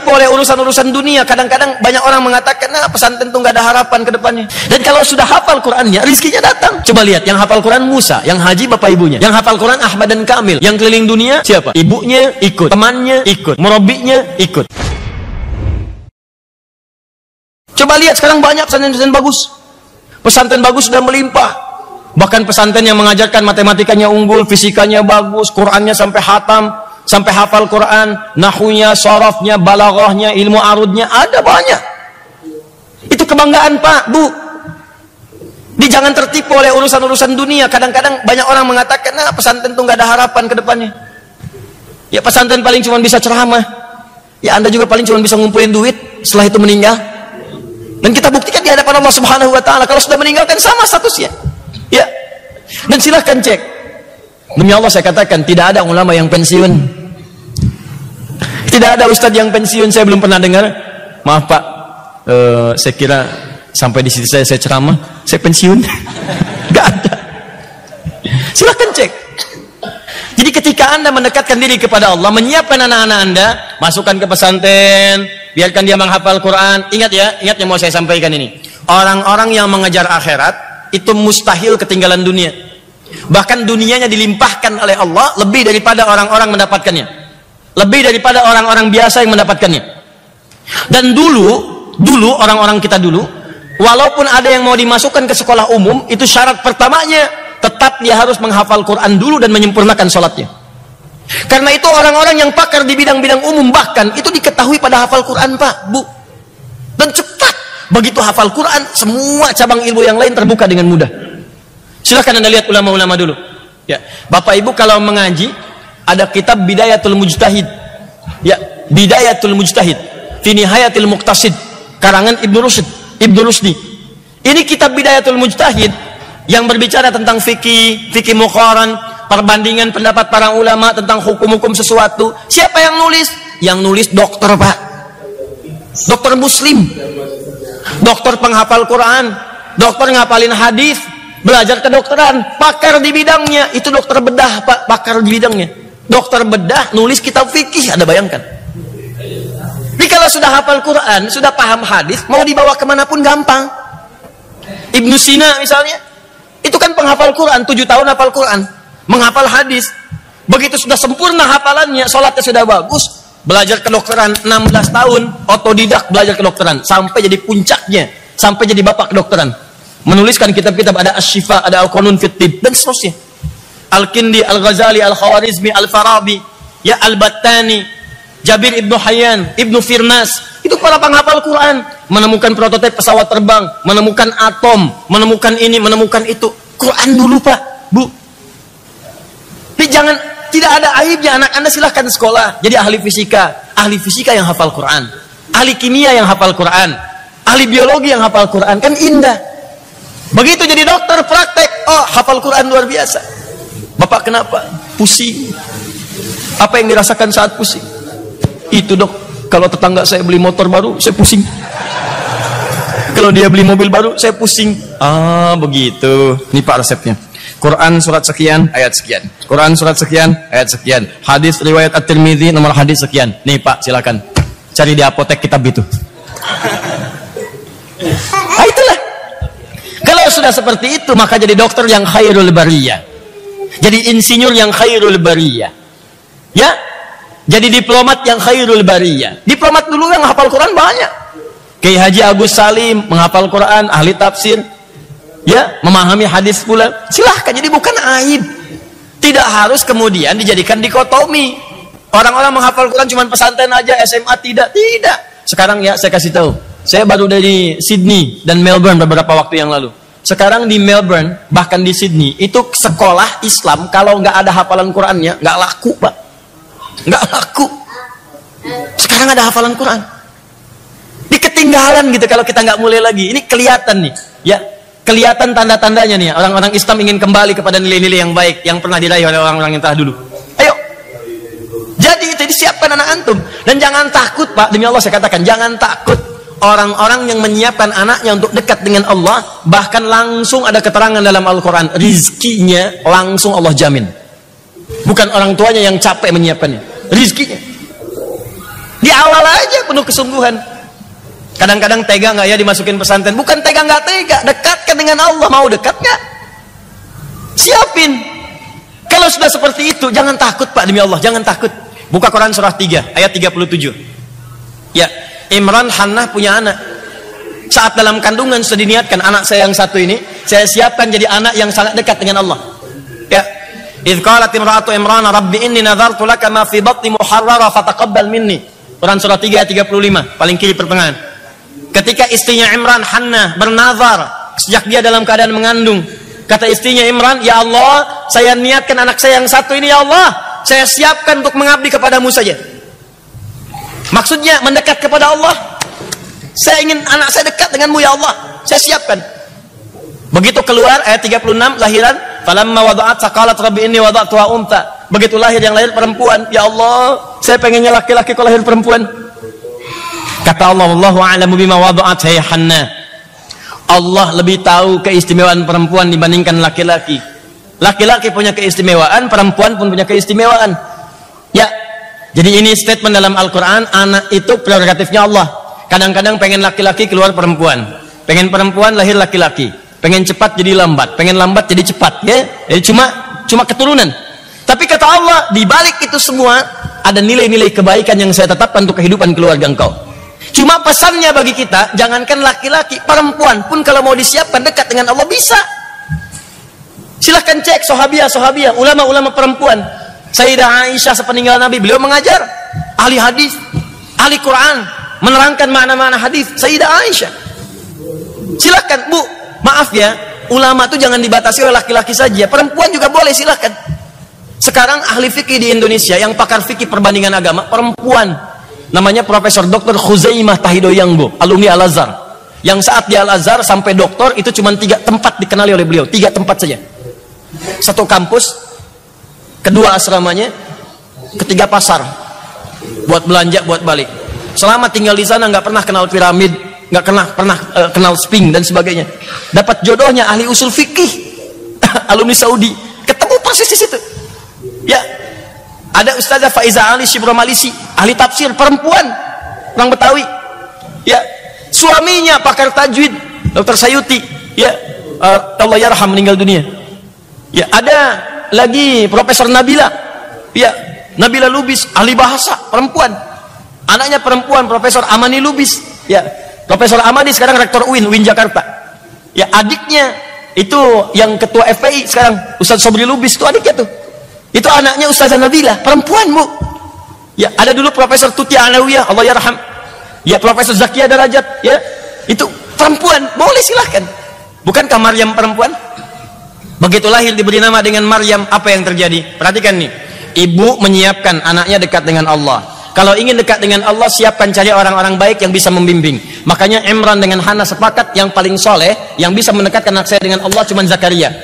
tertipu oleh urusan-urusan dunia. Kadang-kadang banyak orang mengatakan, nah pesantren itu nggak ada harapan ke depannya. Dan kalau sudah hafal Qurannya, rizkinya datang. Coba lihat, yang hafal Quran Musa, yang haji bapak ibunya. Yang hafal Quran Ahmad dan Kamil. Yang keliling dunia siapa? Ibunya ikut, temannya ikut, murabinya ikut. Coba lihat sekarang banyak pesantren bagus. Pesantren bagus sudah melimpah. Bahkan pesantren yang mengajarkan matematikanya unggul, fisikanya bagus, Qurannya sampai hatam, sampai hafal Quran, nahunya, sorofnya, balaghahnya, ilmu arudnya, ada banyak. Itu kebanggaan Pak, Bu. Jangan tertipu oleh urusan-urusan dunia. Kadang-kadang banyak orang mengatakan, nah pesantren itu nggak ada harapan ke depannya. Ya pesantren paling cuma bisa ceramah. Ya Anda juga paling cuma bisa ngumpulin duit setelah itu meninggal. Dan kita buktikan di hadapan Allah Subhanahu wa taala kalau sudah meninggalkan sama statusnya. Ya. Dan silahkan cek. Demi Allah saya katakan tidak ada ulama yang pensiun. Tidak ada ustadz yang pensiun, saya belum pernah dengar. Maaf Pak, saya kira sampai di sini saya ceramah, saya pensiun. Gak ada. Silahkan cek. Jadi ketika Anda mendekatkan diri kepada Allah, menyiapkan anak-anak Anda, masukkan ke pesantren, biarkan dia menghafal Quran. Ingat ya, ingat yang mau saya sampaikan ini. Orang-orang yang mengejar akhirat itu mustahil ketinggalan dunia. Bahkan dunianya dilimpahkan oleh Allah lebih daripada orang-orang mendapatkannya. Lebih daripada orang-orang biasa yang mendapatkannya. Dan dulu orang-orang kita dulu, walaupun ada yang mau dimasukkan ke sekolah umum, itu syarat pertamanya tetap dia harus menghafal Quran dulu dan menyempurnakan sholatnya. Karena itu orang-orang yang pakar di bidang-bidang umum bahkan itu diketahui pada hafal Quran Pak, Bu. Dan cepat begitu hafal Quran, semua cabang ilmu yang lain terbuka dengan mudah. Silahkan Anda lihat ulama-ulama dulu. Ya, Bapak Ibu kalau mengaji ada kitab Bidayatul Mujtahid. Ya, Bidayatul Mujtahid fi Nihayatil Muqtasid karangan Ibnu Rusdi. Ini kitab Bidayatul Mujtahid yang berbicara tentang fikih muqaran, perbandingan pendapat para ulama tentang hukum-hukum sesuatu. Siapa yang nulis? Yang nulis dokter Pak. Dokter muslim. Dokter penghafal Quran, dokter ngapalin hadis, belajar kedokteran, pakar di bidangnya. Itu dokter bedah Pak, pakar di bidangnya. Dokter bedah nulis kitab fikih, Anda bayangkan. Jadi kalau sudah hafal Quran, sudah paham hadis, mau dibawa kemanapun gampang. Ibnu Sina misalnya, itu kan penghafal Quran, 7 tahun hafal Quran, menghafal hadis. Begitu sudah sempurna hafalannya, sholatnya sudah bagus, belajar kedokteran 16 tahun, otodidak belajar kedokteran, sampai jadi puncaknya, sampai jadi bapak kedokteran. Menuliskan kitab-kitab, ada Asy-Syifa, ada Al-Qanun fit Tib, dan seterusnya. Al-Kindi, Al-Ghazali, Al-Khawarizmi, Al-Farabi, ya Al-Battani, Jabir Ibnu Hayyan, Ibnu Firnas, itu para penghafal Quran, menemukan prototipe pesawat terbang, menemukan atom, menemukan ini, menemukan itu. Quran dulu Pak, Bu. Jadi jangan, tidak ada aibnya anak Anda silahkan sekolah. Jadi ahli fisika yang hafal Quran, ahli kimia yang hafal Quran, ahli biologi yang hafal Quran, kan indah. Begitu jadi dokter praktek, oh hafal Quran luar biasa. Bapak kenapa? Pusing. Apa yang dirasakan saat pusing? Itu Dok, kalau tetangga saya beli motor baru, saya pusing. Kalau dia beli mobil baru, saya pusing. Ah, begitu. Ini Pak resepnya. Quran surat sekian, ayat sekian. Quran surat sekian, ayat sekian. Hadis riwayat At-Tirmidzi, nomor hadis sekian. Nih Pak, silakan. Cari di apotek kitab itu. Ah, itulah. Kalau sudah seperti itu, maka jadi dokter yang khairul bariyah. Jadi insinyur yang khairul bariyah. Ya? Jadi diplomat yang khairul bariyah. Diplomat dulu yang hafal Quran banyak. Kiai Haji Agus Salim menghafal Quran, ahli tafsir. Ya, memahami hadis pula. Silahkan, jadi bukan aib. Tidak harus kemudian dijadikan dikotomi. Orang-orang menghafal Quran cuma pesantren aja, SMA tidak. Sekarang ya saya kasih tahu. Saya baru dari Sydney dan Melbourne beberapa waktu yang lalu. Sekarang di Melbourne, bahkan di Sydney, itu sekolah Islam kalau nggak ada hafalan Qurannya, nggak laku Pak. Nggak laku. Sekarang ada hafalan Quran. Di ketinggalan gitu kalau kita nggak mulai lagi. Ini kelihatan nih, ya, kelihatan tanda-tandanya nih. Orang-orang Islam ingin kembali kepada nilai-nilai yang baik yang pernah diraih oleh orang-orang yang telah dulu. Ayo. Jadi itu disiapkan anak antum dan jangan takut Pak. Demi Allah saya katakan jangan takut. Orang-orang yang menyiapkan anaknya untuk dekat dengan Allah, bahkan langsung ada keterangan dalam Al-Quran, rizkinya langsung Allah jamin. Bukan orang tuanya yang capek menyiapkannya, rizkinya. Di awal aja penuh kesungguhan. Kadang-kadang tega nggak ya dimasukin pesantren? Bukan tega nggak tega, dekatkan dengan Allah. Mau dekat nggak? Siapin. Kalau sudah seperti itu, jangan takut Pak, demi Allah, jangan takut. Buka Quran surah 3 ayat 37. Ya, Imran Hannah punya anak. Saat dalam kandungan sudah diniatkan, anak saya yang satu ini saya siapkan jadi anak yang sangat dekat dengan Allah. Ya. Idz qalat imra'atu Imran rabbi inni nadhartu laka ma fi batni muharrara fataqabbal minni. Quran surah 3 ayat 35, paling kiri pertengahan. Ketika istrinya Imran Hannah bernazar sejak dia dalam keadaan mengandung, kata istrinya Imran, ya Allah, saya niatkan anak saya yang satu ini, ya Allah, saya siapkan untuk mengabdi kepadamu saja. Maksudnya mendekat kepada Allah. Saya ingin anak saya dekat denganmu, ya Allah, saya siapkan. Begitu keluar ayat 36 lahiran, falamma wada'at saqalat rabbi inni wada'tuha untha. Begitu lahir yang lahir perempuan, ya Allah, saya pengennya laki-laki kalau lahir perempuan. Kata Allah, wallahu a'lamu bima wada'at hay Hannah. Allah lebih tahu keistimewaan perempuan dibandingkan laki-laki. Laki-laki punya keistimewaan, perempuan pun punya keistimewaan. Ya. Jadi ini statement dalam Al-Qur'an, anak itu prerogatifnya Allah. Kadang-kadang pengen laki-laki keluar perempuan. Pengen perempuan lahir laki-laki. Pengen cepat jadi lambat, pengen lambat jadi cepat, ya. Jadi cuma keturunan. Tapi kata Allah, di balik itu semua ada nilai-nilai kebaikan yang saya tetapkan untuk kehidupan keluarga engkau. Cuma pesannya bagi kita, jangankan laki-laki, perempuan pun kalau mau disiapkan dekat dengan Allah bisa. Silahkan cek sahabiah, ulama-ulama perempuan. Sayyidah Aisyah sepeninggal Nabi, beliau mengajar, ahli hadis, ahli Quran, menerangkan makna-makna hadis. Sayyidah Aisyah. Silahkan Bu, maaf ya, ulama itu jangan dibatasi oleh laki-laki saja, perempuan juga boleh, silahkan. Sekarang ahli fikih di Indonesia yang pakar fikih perbandingan agama perempuan. Namanya Profesor Dr. Khuzaimah Tahidoyangbo, alumni Al-Azhar. Yang saat di Al-Azhar sampai doktor itu cuma 3 tempat dikenali oleh beliau, 3 tempat saja. 1 kampus, 2 asramanya, 3 pasar. Buat belanja, buat balik. Selama tinggal di sana nggak pernah kenal piramid, nggak pernah kenal sphinx dan sebagainya. Dapat jodohnya ahli usul fikih, alumni Saudi, ketemu persis di situ. Ya. Ada Ustazah Faiza Ali Shibromalisi, ahli tafsir, perempuan, orang Betawi. Ya, suaminya pakar tajwid, Dr. Sayuti. Ya, Allah yarham, meninggal dunia. Ya, ada lagi Profesor Nabila. Ya, Nabila Lubis, ahli bahasa, perempuan. Anaknya perempuan, Profesor Amani Lubis. Ya, Profesor Amani sekarang rektor UIN Jakarta. Ya, adiknya itu yang ketua FPI sekarang, Ustaz Sobri Lubis, itu adiknya tuh. Itu anaknya Ustazah Nabila, perempuan Bu. Ya, ada dulu Profesor Tuti Alawiyah, Allah yarham. Ya, Profesor Zakia Darajat, ya. Itu perempuan, boleh silahkan. Bukankah Maryam perempuan? Begitu lahir diberi nama dengan Maryam, apa yang terjadi? Perhatikan nih. Ibu menyiapkan anaknya dekat dengan Allah. Kalau ingin dekat dengan Allah, siapkan cari orang-orang baik yang bisa membimbing. Makanya Imran dengan Hannah sepakat yang paling soleh, yang bisa mendekatkan anak saya dengan Allah cuma Zakaria.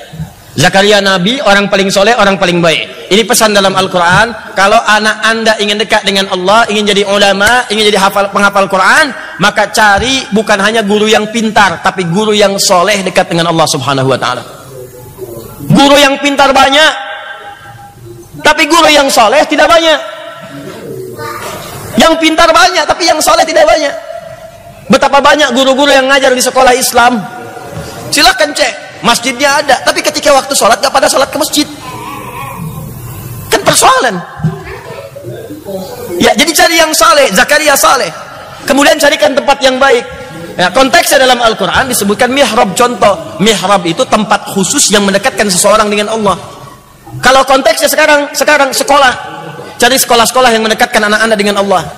Zakaria Nabi, orang paling soleh, orang paling baik. Ini pesan dalam Al-Quran. Kalau anak anda ingin dekat dengan Allah, ingin jadi ulama, ingin jadi penghafal Quran, maka cari bukan hanya guru yang pintar, tapi guru yang soleh dekat dengan Allah Subhanahu Wa Taala. Guru yang pintar banyak, tapi guru yang soleh tidak banyak. Yang pintar banyak, tapi yang soleh tidak banyak. Betapa banyak guru-guru yang ngajar di sekolah Islam. Silahkan cek. Masjidnya ada, tapi ketika waktu sholat gak pada sholat ke masjid, kan persoalan. Ya, jadi cari yang saleh, Zakaria saleh. Kemudian carikan tempat yang baik. Ya, konteksnya dalam Al-Quran disebutkan mihrab. Contoh, mihrab itu tempat khusus yang mendekatkan seseorang dengan Allah. Kalau konteksnya sekarang sekolah, cari sekolah-sekolah yang mendekatkan anak anda dengan Allah.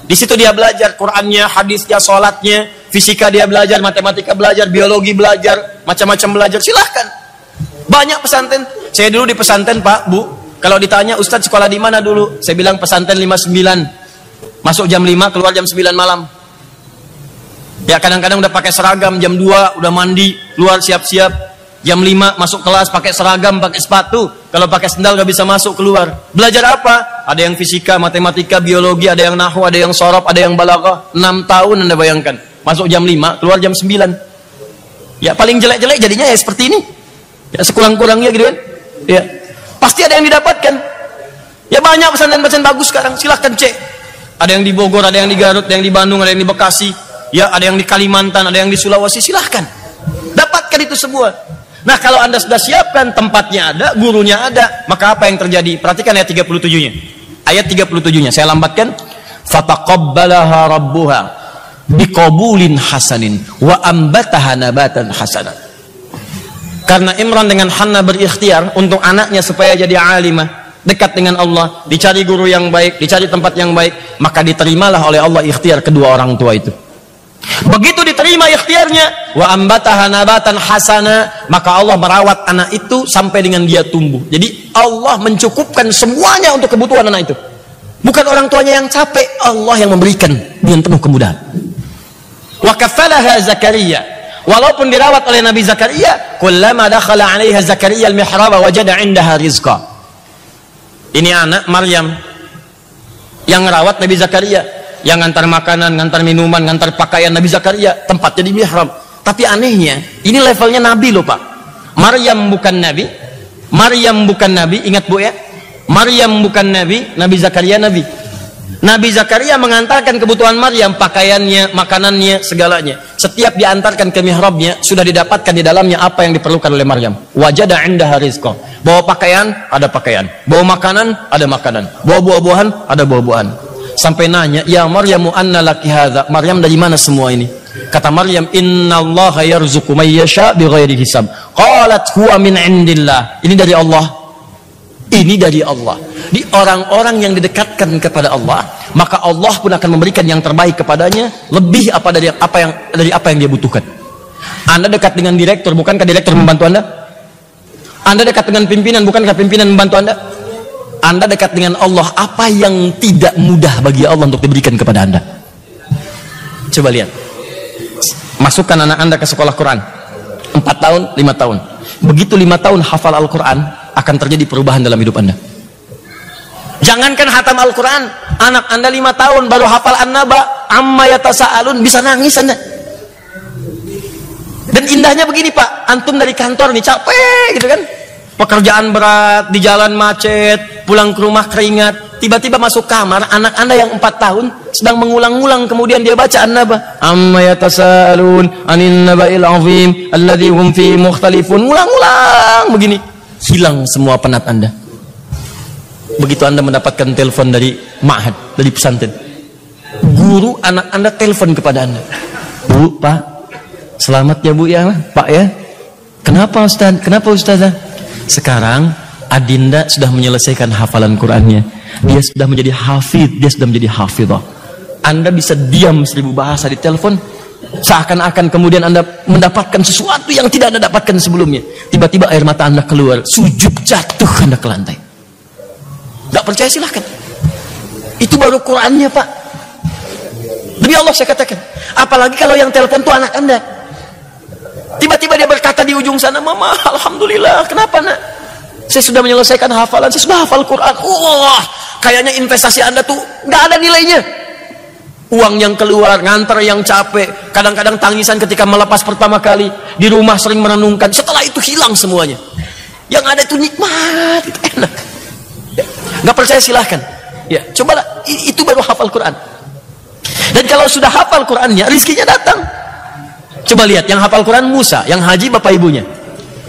Di situ dia belajar Qurannya, hadisnya, sholatnya, fisika dia belajar, matematika belajar, biologi belajar, macam-macam belajar. Silahkan. Banyak pesantren. Saya dulu di pesantren Pak, Bu. Kalau ditanya Ustadz sekolah di mana dulu? Saya bilang pesantren 59. Masuk jam 5, keluar jam 9 malam. Ya kadang-kadang udah pakai seragam, jam 2 udah mandi, keluar siap-siap. Jam 5 masuk kelas pakai seragam, pakai sepatu. Kalau pakai sendal gak bisa masuk, keluar. Belajar apa? Ada yang fisika, matematika, biologi, ada yang nahwu, ada yang sorof, ada yang balaghah. 6 tahun Anda bayangkan. Masuk jam 5, keluar jam 9. Ya paling jelek-jelek jadinya ya seperti ini. Ya sekurang-kurangnya gitu kan. Ya. Pasti ada yang didapatkan. Ya banyak pesantren-pesantren bagus sekarang, silahkan cek. Ada yang di Bogor, ada yang di Garut, ada yang di Bandung, ada yang di Bekasi, ya, ada yang di Kalimantan, ada yang di Sulawesi. Silahkan, dapatkan itu semua. Nah, kalau Anda sudah siapkan, tempatnya ada, gurunya ada, maka apa yang terjadi? Perhatikan ayat 37-nya. Ayat 37-nya saya lambatkan. Fataqabbalaha rabbuha biqabulin hasanin wa ambataha nabatan hasanan. Karena Imran dengan Hannah berikhtiar untuk anaknya supaya jadi alimah, dekat dengan Allah, dicari guru yang baik, dicari tempat yang baik, maka diterimalah oleh Allah ikhtiar kedua orang tua itu. Begitu diterima ikhtiarnya, wa ambataha nabatan hasana, maka Allah merawat anak itu sampai dengan dia tumbuh. Jadi Allah mencukupkan semuanya untuk kebutuhan anak itu. Bukan orang tuanya yang capek, Allah yang memberikan dengan penuh kemudahan. Wa kafalaha Zakaria, walaupun dirawat oleh Nabi Zakaria, kullama dakhala 'alaiha Zakaria al-mihraba wajada 'indaha rizqa. Ini anak Maryam yang merawat Nabi Zakaria, yang ngantar makanan, ngantar minuman, ngantar pakaian Nabi Zakaria, tempatnya di mihrab. Tapi anehnya, ini levelnya Nabi loh Pak. Maryam bukan Nabi, Maryam bukan Nabi, ingat Bu ya, Maryam bukan Nabi, Nabi Zakaria Nabi. Nabi Zakaria mengantarkan kebutuhan Maryam, pakaiannya, makanannya, segalanya. Setiap diantarkan ke mihrabnya, sudah didapatkan di dalamnya apa yang diperlukan oleh Maryam. Wajada 'indaha rizqa. Bawa pakaian, ada pakaian. Bawa makanan, ada makanan. Bawa buah-buahan, ada buah-buahan. Sampai nanya, ya Maryamu anna laki hadza. Maryam, dari mana semua ini? Kata Maryam, innallaha yarzuqu may yasha bighairi hisab. Qalat huwa min indillah. Ini dari Allah. Ini dari Allah. Di orang-orang yang didekatkan kepada Allah, maka Allah pun akan memberikan yang terbaik kepadanya, lebih dari apa yang dia butuhkan. Anda dekat dengan direktur, bukankah direktur membantu Anda? Anda dekat dengan pimpinan, bukankah pimpinan membantu Anda? Anda dekat dengan Allah, apa yang tidak mudah bagi Allah untuk diberikan kepada Anda? Coba lihat. Masukkan anak Anda ke sekolah Quran. 4 tahun, 5 tahun. Begitu 5 tahun hafal Al-Quran, akan terjadi perubahan dalam hidup Anda. Jangankan hatam Al-Quran, anak Anda 5 tahun baru hafal An-Naba, amma yatasaalun, bisa nangis Anda. Dan indahnya begini Pak, antum dari kantor nih capek gitu kan, pekerjaan berat, di jalan macet, pulang ke rumah keringat, tiba-tiba masuk kamar, anak Anda yang 4 tahun sedang mengulang-ulang, kemudian dia baca An-Naba, amma yatasaalun anin naba'il azim alladzi hum fi mukhtalifun, ulang-ulang begini, hilang semua penat Anda. Begitu Anda mendapatkan telepon dari ma'had, dari pesantren, guru anak Anda telepon kepada Anda, Bu, Pak, selamat ya Bu ya, Pak ya. Kenapa Ustaz? Kenapa Ustazah? Sekarang Adinda sudah menyelesaikan hafalan Qur'annya. Dia sudah menjadi hafidh, dia sudah menjadi hafidhah. Anda bisa diam 1000 bahasa di telepon, seakan-akan kemudian Anda mendapatkan sesuatu yang tidak Anda dapatkan sebelumnya. Tiba-tiba air mata Anda keluar, sujud jatuh Anda ke lantai. Gak percaya silahkan. Itu baru Qur'annya Pak. Demi Allah saya katakan. Apalagi kalau yang telepon itu anak Anda. Tiba-tiba dia berkata di ujung sana, Mama, Alhamdulillah, kenapa nak? Saya sudah menyelesaikan hafalan, saya sudah hafal Quran. Wah, kayaknya investasi Anda tuh gak ada nilainya. Uang yang keluar, ngantar yang capek, kadang-kadang tangisan ketika melepas pertama kali, di rumah sering merenungkan, setelah itu hilang semuanya. Yang ada itu nikmat, itu enak. Ya, gak percaya silahkan. Ya, cobalah, itu baru hafal Quran. Dan kalau sudah hafal Qurannya, rizkinya datang. Coba lihat, yang hafal Quran Musa, yang haji bapak ibunya.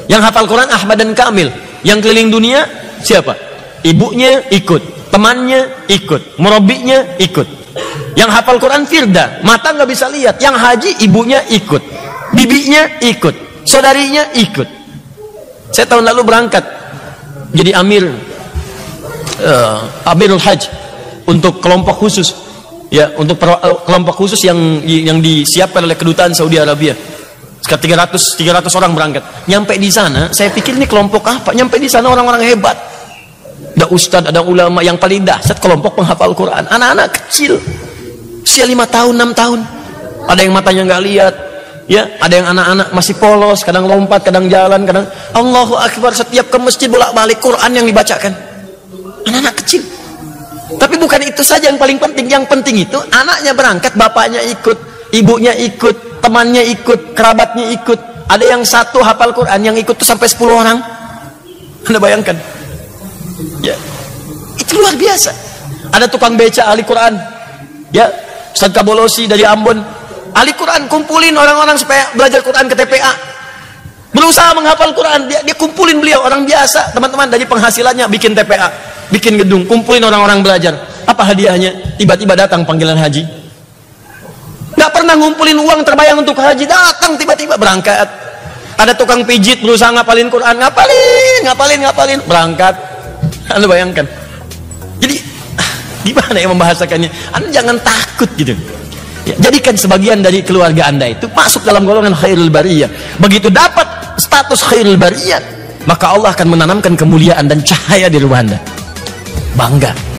Yang hafal Quran Ahmad dan Kamil. Yang keliling dunia siapa? Ibunya ikut, temannya ikut, murabinya ikut. Yang hafal Quran Firda, mata nggak bisa lihat. Yang haji ibunya ikut, bibinya ikut, saudarinya ikut. Saya tahun lalu berangkat jadi Amirul Hajj untuk kelompok khusus. Ya, untuk kelompok khusus yang disiapkan oleh kedutaan Saudi Arabia. Sekitar 300 orang berangkat. Nyampe di sana, saya pikir ini kelompok apa? Nyampe di sana orang-orang hebat. Ada ustadz, ada ulama, yang paling dahsyat kelompok penghafal Quran. Anak-anak kecil, usia 5 tahun, 6 tahun. Ada yang matanya nggak lihat, ya. Ada yang anak-anak masih polos, kadang lompat, kadang jalan, kadang Allahu Akbar. Setiap ke masjid bolak-balik Quran yang dibacakan. Anak-anak kecil. Tapi bukan itu saja yang paling penting. Yang penting itu anaknya berangkat, bapaknya ikut, ibunya ikut, temannya ikut, kerabatnya ikut. Ada yang satu hafal Quran, yang ikut tuh sampai 10 orang. Anda bayangkan? Ya, itu luar biasa. Ada tukang beca ahli Quran, Ya, Ustaz Kabolosi dari Ambon, ahli Quran, kumpulin orang-orang supaya belajar Quran ke TPA. Berusaha menghafal Quran, dia kumpulin beliau, orang biasa, teman-teman, dari penghasilannya bikin TPA, bikin gedung, kumpulin orang-orang belajar. Apa hadiahnya? Tiba-tiba datang panggilan haji. Nggak pernah ngumpulin uang terbayang untuk haji, datang tiba-tiba berangkat. Ada tukang pijit berusaha ngapalin Quran, ngapalin, berangkat. Anda bayangkan. Jadi gimana ya membahasakannya? Anda jangan takut gitu. Ya, jadikan sebagian dari keluarga Anda itu masuk dalam golongan khairul bariyah. Begitu dapat status khairul bariyah, maka Allah akan menanamkan kemuliaan dan cahaya di rumah Anda. Bangga.